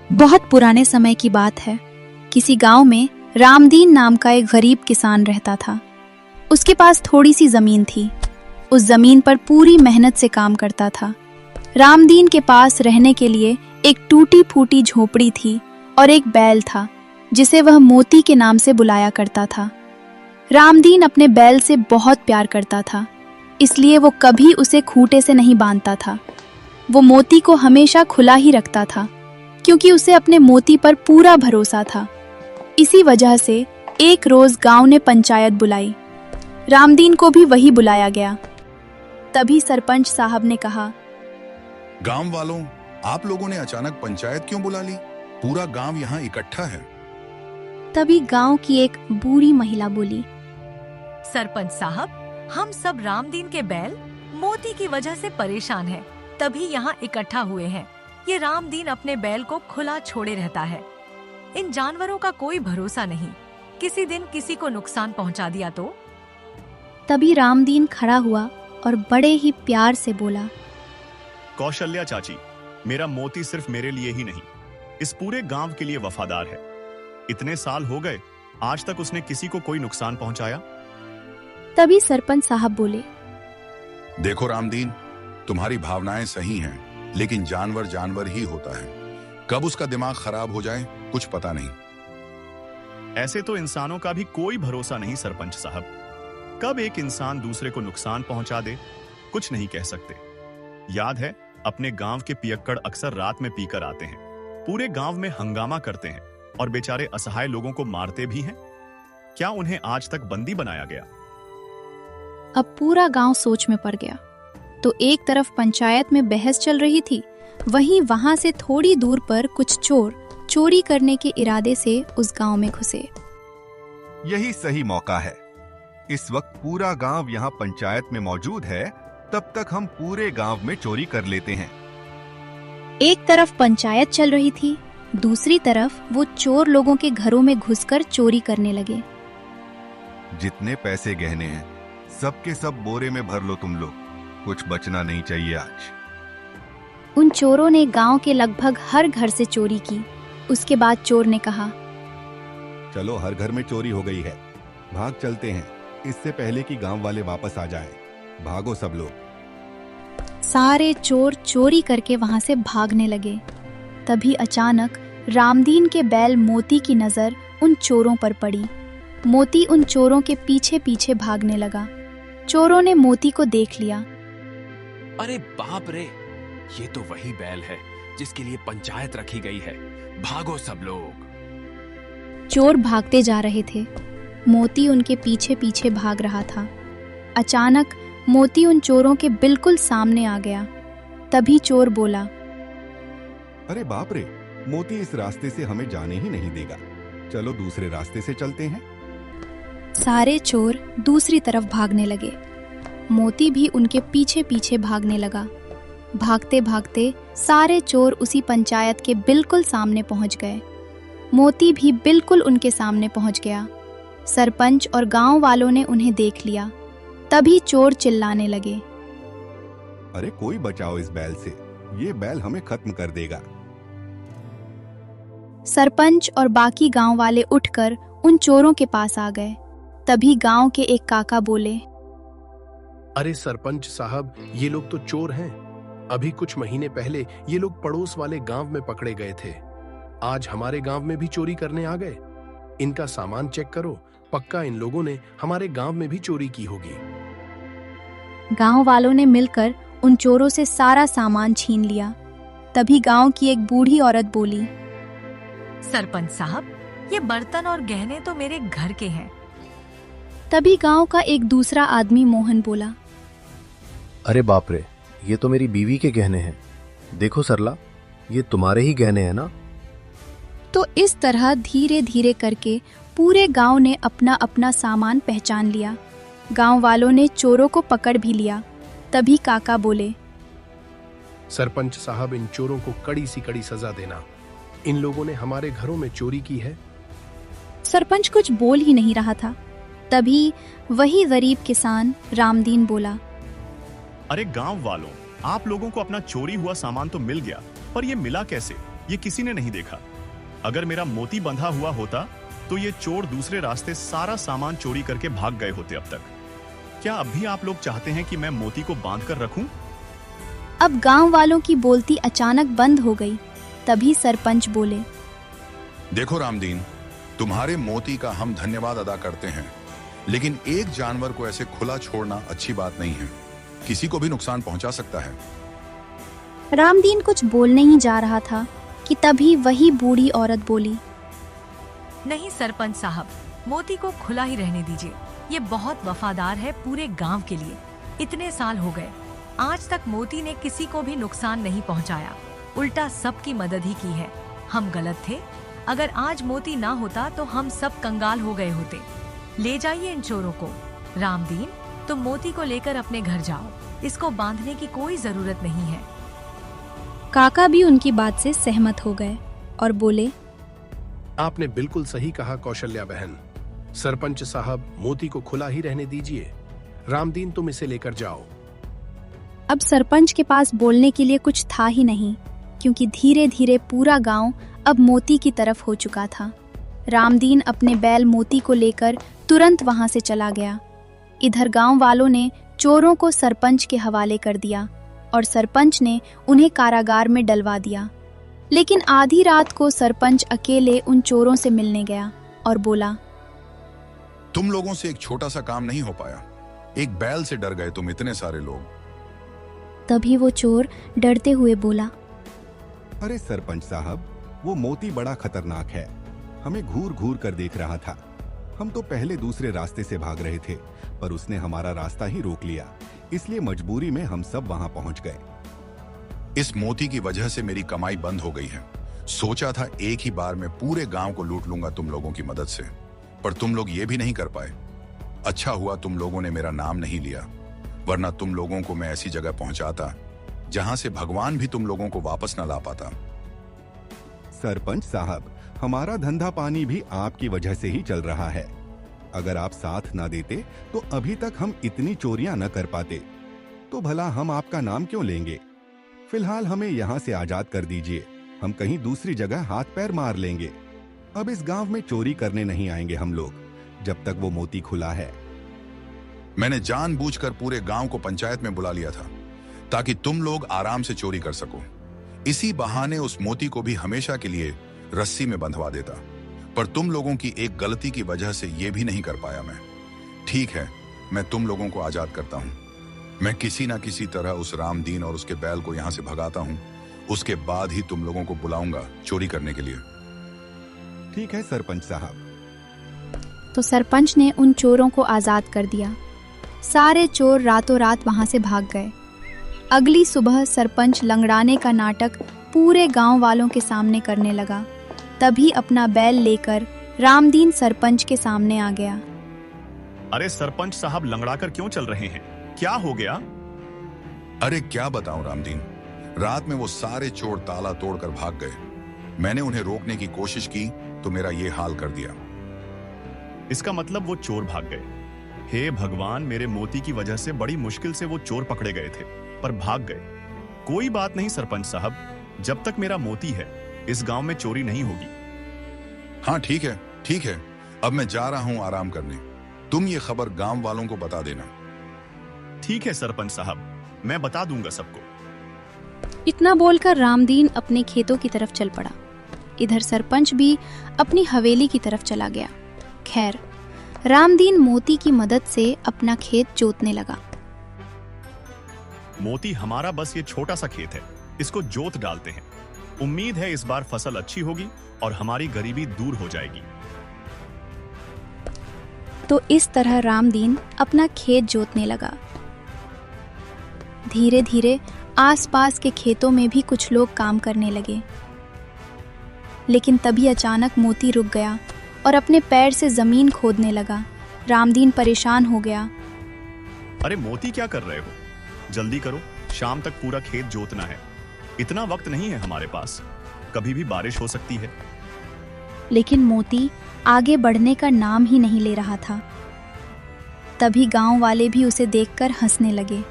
बहुत पुराने समय की बात है। किसी गांव में रामदीन नाम का एक गरीब किसान रहता था। उसके पास थोड़ी सी जमीन थी। उस जमीन पर पूरी मेहनत से काम करता था। रामदीन के पास रहने के लिए एक टूटी फूटी झोपड़ी थी और एक बैल था जिसे वह मोती के नाम से बुलाया करता था। रामदीन अपने बैल से बहुत प्यार करता था, इसलिए वो कभी उसे खूंटे से नहीं बांधता था। वो मोती को हमेशा खुला ही रखता था, क्योंकि उसे अपने मोती पर पूरा भरोसा था। इसी वजह से एक रोज गांव ने पंचायत बुलाई। रामदीन को भी वही बुलाया गया। तभी सरपंच साहब ने कहा, गांव वालों, आप लोगों ने अचानक पंचायत क्यों बुला ली? पूरा गांव यहाँ इकट्ठा है। तभी गांव की एक बूढ़ी महिला बोली, सरपंच साहब, हम सब रामदीन के बैल मोती की वजह से परेशान हैं, तभी यहाँ इकट्ठा हुए हैं। ये रामदीन अपने बैल को खुला छोड़े रहता है। इन जानवरों का कोई भरोसा नहीं, किसी दिन किसी को नुकसान पहुँचा दिया तो। तभी रामदीन खड़ा हुआ और बड़े ही प्यार से बोला, कौशल्या चाची, मेरा मोती सिर्फ मेरे लिए ही नहीं, इस पूरे गांव के लिए वफादार है। इतने साल हो गए, आज तक उसने किसी को कोई नुकसान पहुंचाया। तभी सरपंच साहब बोले, देखो रामदीन, तुम्हारी भावनाएं सही हैं, लेकिन जानवर जानवर ही होता है। कब उसका दिमाग खराब हो जाए कुछ पता नहीं। ऐसे तो इंसानों का भी कोई भरोसा नहीं सरपंच साहब। कब एक इंसान दूसरे को नुकसान पहुंचा दे कुछ नहीं कह सकते। याद है, अपने गांव के पियक्कड़ अक्सर रात में पीकर आते हैं, पूरे गांव में हंगामा करते हैं और बेचारे असहाय लोगों को मारते भी हैं। क्या उन्हें आज तक बंदी बनाया गया? अब पूरा गांव सोच में पड़ गया। तो एक तरफ पंचायत में बहस चल रही थी, वहीं वहां से थोड़ी दूर पर कुछ चोर चोरी करने के इरादे से उस गांव में घुसे। यही सही मौका है। इस वक्त पूरा गांव यहाँ पंचायत में मौजूद है, तब तक हम पूरे गांव में चोरी कर लेते हैं। एक तरफ पंचायत चल रही थी, दूसरी तरफ वो चोर लोगों के घरों में घुसकर चोरी करने लगे। जितने पैसे गहने हैं सबके सब बोरे में भर लो तुम लोग, कुछ बचना नहीं चाहिए आज। उन चोरों ने गांव के लगभग हर घर से चोरी की। उसके बाद चोर ने कहा, चलो, हर घर में चोरी हो गई है, भाग चलते हैं, इससे पहले कि गांव वाले वापस आ जाएं। भागो सब लोग। सारे चोर चोरी करके वहां से भागने लगे। तभी अचानक रामदीन के बैल मोती की नजर उन चोरों पर पड़ी। मोती उन चोरों के पीछे पीछे भागने लगा। चोरों ने मोती को देख लिया। अरे बाप रे, ये तो वही बैल है जिसके लिए पंचायत रखी गई है। भागो सब लोग। चोर भागते जा रहे थे। मोती उनके पीछे पीछे भाग रहा था। अचानक मोती उन चोरों के बिल्कुल सामने आ गया। तभी चोर बोला, अरे बाप रे, मोती इस रास्ते से हमें जाने ही नहीं देगा, चलो दूसरे रास्ते से चलते हैं। सारे चोर दूसरी तरफ भागने लगे। मोती भी उनके पीछे पीछे भागने लगा। भागते भागते सारे चोर उसी पंचायत के बिल्कुल सामने पहुंच गए। मोती भी बिल्कुल उनके सामने पहुंच गया। सरपंच और गांव वालों ने उन्हें देख लिया। तभी चोर चिल्लाने लगे, अरे कोई बचाओ इस बैल से, ये बैल हमें खत्म कर देगा। सरपंच और बाकी गांव वाले उठकर उन चोरों के पास आ गए। तभी गांव के एक काका बोले, अरे सरपंच साहब, ये लोग तो चोर हैं। अभी कुछ महीने पहले ये लोग पड़ोस वाले गांव में पकड़े गए थे। आज हमारे गांव में भी चोरी करने आ गए। इनका सामान चेक करो, पक्का इन लोगों ने हमारे गांव में भी चोरी की होगी। गांव वालों ने मिलकर उन चोरों से सारा सामान छीन लिया। तभी गांव की एक बूढ़ी औरत बोली, सरपंच साहब, ये बर्तन और गहने तो मेरे घर के हैं। तभी गांव का एक दूसरा आदमी मोहन बोला, अरे बाप रे, ये तो मेरी बीवी के गहने हैं। देखो सरला, ये तुम्हारे ही गहने हैं ना? तो इस तरह धीरे धीरे करके पूरे गांव ने अपना अपना सामान पहचान लिया। गांव वालों ने चोरों को पकड़ भी लिया। तभी काका बोले, सरपंच साहब, इन चोरों को कड़ी सी कड़ी सजा देना। इन लोगों ने हमारे घरों में चोरी की है। सरपंच कुछ बोल ही नहीं रहा था। तभी वही गरीब किसान रामदीन बोला, अरे गांव वालों, आप लोगों को अपना चोरी हुआ सामान तो मिल गया, पर ये मिला कैसे? ये किसी ने नहीं देखा। अगर मेरा मोती बंधा हुआ होता तो ये चोर दूसरे रास्ते सारा सामान चोरी करके भाग गए होते अब तक। क्या अब भी आप लोग चाहते हैं कि मैं मोती को बांध कर रखूं? अब गांव वालों की बोलती अचानक बंद हो गई। तभी सरपंच बोले, देखो रामदीन, तुम्हारे मोती का हम धन्यवाद अदा करते हैं, लेकिन एक जानवर को ऐसे खुला छोड़ना अच्छी बात नहीं है। किसी को भी नुकसान पहुंचा सकता है। रामदीन कुछ बोलने ही जा रहा था कि तभी वही बूढ़ी औरत बोली, नहीं सरपंच साहब, मोती को खुला ही रहने दीजिए। ये बहुत वफादार है पूरे गांव के लिए। इतने साल हो गए, आज तक मोती ने किसी को भी नुकसान नहीं पहुंचाया, उल्टा सबकी मदद ही की है। हम गलत थे। अगर आज मोती ना होता तो हम सब कंगाल हो गए होते। ले जाइए इन चोरों को। रामदीन, तुम मोती को लेकर अपने घर जाओ। इसको बांधने की कोई जरूरत नहीं है। काका भी उनकी बात से सहमत हो गए और बोले, आपने बिल्कुल सही कहा कौशल्या बहन। सरपंच साहब, मोती को खुला ही रहने दीजिए। रामदीन, तुम इसे लेकर जाओ। अब सरपंच के पास बोलने के लिए कुछ था ही नहीं, क्योंकि धीरे धीरे पूरा गांव अब मोती की तरफ हो चुका था। रामदीन अपने बैल मोती को लेकर तुरंत वहां से चला गया। इधर गांव वालों ने चोरों को सरपंच के हवाले कर दिया और सरपंच ने उन्हें कारागार में डलवा दिया। लेकिन आधी रात को सरपंच अकेले उन चोरों से मिलने गया और बोला, तुम लोगों से एक छोटा सा काम नहीं हो पाया। एक बैल से डर गए तुम इतने सारे लोग। तभी वो चोर डरते हुए बोला, अरे सरपंच साहब, वो मोती बड़ा खतरनाक है। हमें घूर घूर कर देख रहा था। हम तो पहले दूसरे रास्ते से भाग रहे थे, पर उसने हमारा रास्ता ही रोक लिया। इसलिए मजबूरी में हम सब वहां पहुंच गए। इस मोती की वजह से मेरी कमाई बंद हो गई है। सोचा था एक ही बार में पूरे गांव को लूट लूंगा तुम लोगों की मदद से, पर तुम लोग ये भी नहीं कर पाए। अच्छा हुआ तुम लोगों ने मेरा नाम नहीं लिया, वरना तुम लोगों को मैं ऐसी जगह पहुंचाता जहां से भगवान भी तुम लोगों को वापस न ला पाता। सरपंच साहब, हमारा धंधा पानी भी आपकी वजह से ही चल रहा है। अगर आप साथ ना देते तो अभी तक हम इतनी चोरियां न कर पाते। तो भला हम आपका नाम क्यों लेंगे? फिलहाल हमें यहाँ से आजाद कर दीजिए। हम कहीं दूसरी जगह हाथ पैर मार लेंगे। अब इस गांव में चोरी करने नहीं आएंगे हम लोग, जब तक वो मोती खुला है। मैंने जानबूझकर पूरे गांव को पंचायत में बुला लिया था ताकि तुम लोग आराम से चोरी कर सको। इसी बहाने उस मोती को भी हमेशा के लिए रस्सी में बंधवा देता, पर तुम लोगों की एक गलती की वजह से ये भी नहीं कर पाया मैं। ठीक है, मैं तुम लोगों को आजाद करता हूँ। मैं किसी ना किसी तरह उस रामदीन और उसके बैल को यहाँ से भगाता हूँ। उसके बाद ही तुम लोगों को बुलाऊंगा चोरी करने के लिए। ठीक है सरपंच साहब। तो सरपंच ने उन चोरों को आजाद कर दिया। सारे चोर रातों रात वहां से भाग गए। अगली सुबह सरपंच लंगड़ाने का नाटक पूरे गांव वालों के सामने करने लगा। तभी अपना बैल लेकर रामदीन सरपंच के सामने आ गया। अरे सरपंच साहब, लंगड़ाकर क्यों चल रहे हैं? क्या हो गया? अरे क्या बताऊं रामदीन, रात में वो सारे चोर ताला तोड़कर भाग गए। मैंने उन्हें रोकने की कोशिश की तो मेरा ये हाल कर दिया। इसका मतलब वो चोर भाग गए। हे भगवान, मेरे मोती की वजह से बड़ी मुश्किल से वो चोर पकड़े गए थे, पर भाग गए। कोई बात नहीं सरपंच साहब, जब तक मेरा मोती है इस गांव में चोरी नहीं होगी। हाँ ठीक है, ठीक है। अब मैं जा रहा हूँ आराम करने। तुम ये खबर गांव वालों को बता देना। ठीक है सरपंच साहब, मैं बता दूंगा सबको। इतना बोलकर रामदीन अपने खेतों की तरफ चल पड़ा। इधर सरपंच भी अपनी हवेली की तरफ चला गया। खैर, रामदीन मोती की मदद से अपना खेत जोतने लगा। मोती, हमारा बस ये छोटा सा खेत है, इसको जोत डालते हैं। उम्मीद है इस बार फसल अच्छी होगी और हमारी गरीबी दूर हो जाएगी। तो इस तरह रामदीन अपना खेत जोतने लगा। धीरे धीरे आसपास के खेतों में भी कुछ लोग काम करने लगे। लेकिन तभी अचानक मोती रुक गया और अपने पैर से जमीन खोदने लगा। रामदीन परेशान हो गया। अरे मोती, क्या कर रहे हो? जल्दी करो, शाम तक पूरा खेत जोतना है। इतना वक्त नहीं है हमारे पास, कभी भी बारिश हो सकती है। लेकिन मोती आगे बढ़ने का नाम ही नहीं ले रहा था। तभी गांव वाले भी उसे देखकर हंसने लगे।